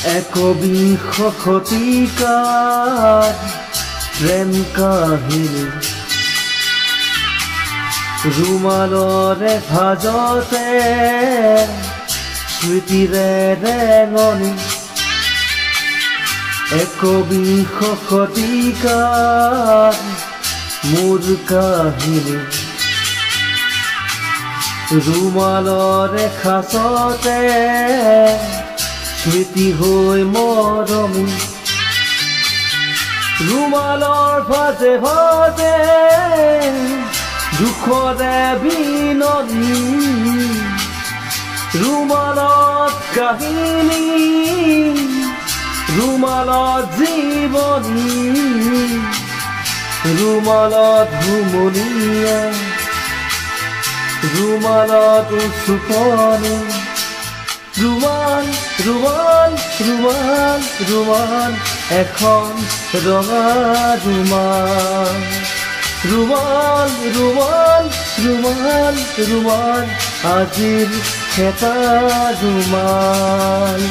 একবিংশ শতিকাৰ প্ৰেম কাহিনী ৰুমালৰে ভাজতে স্মৃতিৰে ৰেঙনি একবিংশ শতিকাৰ মোৰ কাহিনী ৰুমালৰে খাচতে স্মৃতি হৈ মৰমি ৰুমালৰ ভাজে ভাজে দুখৰে বিননি ৰুমালত কাহিনী ৰুমালত জীৱনী ৰুমালত হুমুনিয়া ৰুমালত চুপনি ৰুমাল ৰুমাল ৰুমাল ৰুমাল এখন ৰঙা ৰুমাল ৰুমাল ৰুমাল ৰুমাল ৰুমাল আজিৰ এটা ৰুমাল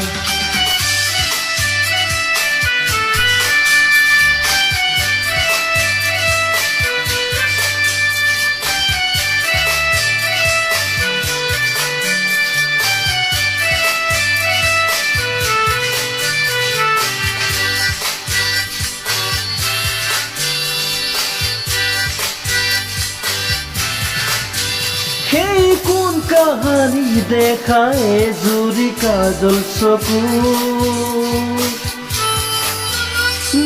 সেই কোন কাহানী দেখায় জুৰি কাজল চকু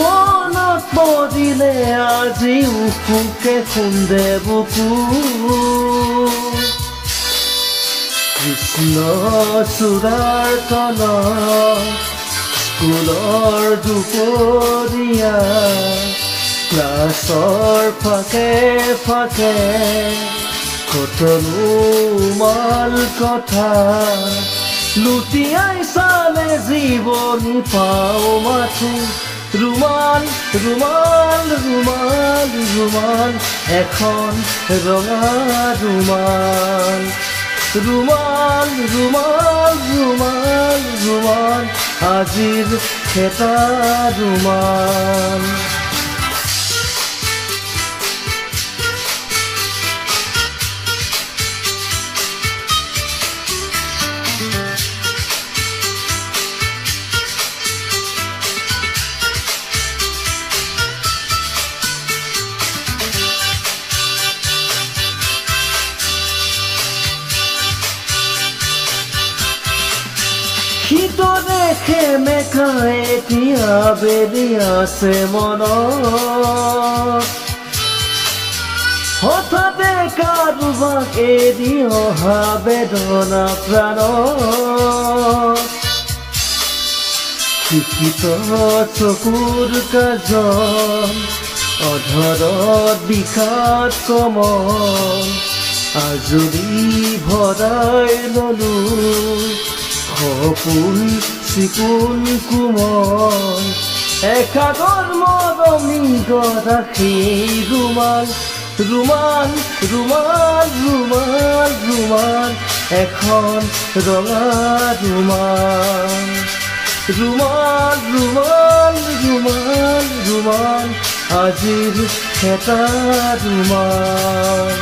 মনত পৰিলে আজি উফুকে খুন্দে বুকু কৃষ্ণ চূড়াৰ তলত স্কুলৰ দুপৰীয়া ক্লাছৰ ফাকে ফাকে কতনো মাল কথা লুটিয়াই চালে জীৱনী পাও মাথো ৰুমাল ৰুমাল ৰুমাল ৰুমাল এখন ৰঙা ৰুমাল ৰুমাল ৰুমাল ৰুমাল ৰুমাল আজিৰ এটা ৰুমাল শীতৰে সেমেকা এতিয়া বেলি আছে মনত হঠাতে কাৰোবাক এৰি অহা বেদনা প্ৰাণত শিক্ষিত চকুৰ কাজল অধৰত বিষাদ কমল আজৰি ভৰাই ললো সপোন চিকুণ কোমল একাগৰ মৰমী গৰাকী ৰুমাল ৰুমাল ৰুমাল ৰুমাল ৰুমাল এখন ৰঙা ৰুমাল ৰুমাল ৰুমাল ৰুমাল ৰুমাল আজিৰ এটা ৰুমাল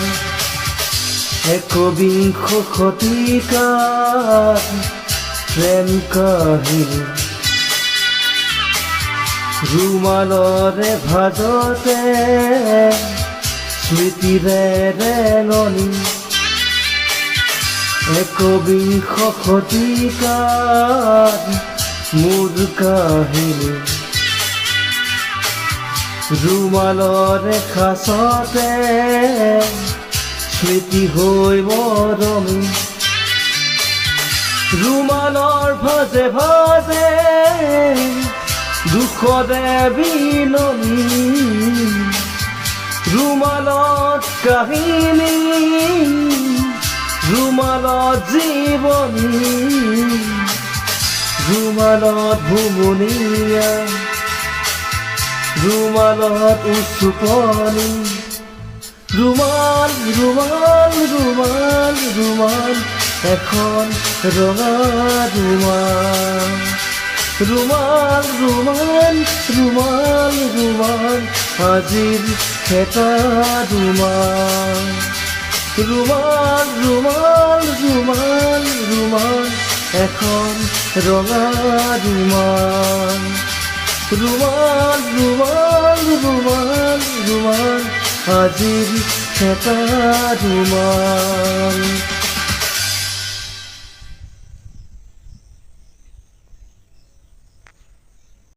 একবিংশ শতিকাৰ প্ৰেম কাহিনী ৰুমালৰে ভাজতে স্মৃতিৰে ৰেঙনি একবিংশ শতিকাৰ মোৰ কাহিনী ৰুমালৰে খাচতে স্মৃতি হৈ মৰমি ৰুমালৰ ভাজে ভাজে দুখৰে বিননি ৰুমালত কাহিনী ৰুমালত জীৱনী ৰুমালত হুমুনিয়া ৰুমালত উচুপনি ৰুমাল ৰুমাল ৰুমাল ৰুমাল এখন ৰঙা ৰুমাল ৰুমাল ৰুমাল ৰুমাল ৰুমাল আজিৰ এটা ৰুমাল ৰুমাল ৰুমাল ৰুমাল ৰুমাল এখন ৰঙা ৰুমাল ৰুমাল ৰুমাল ৰুমাল ৰুমাল আজিৰ এটা ৰুমাল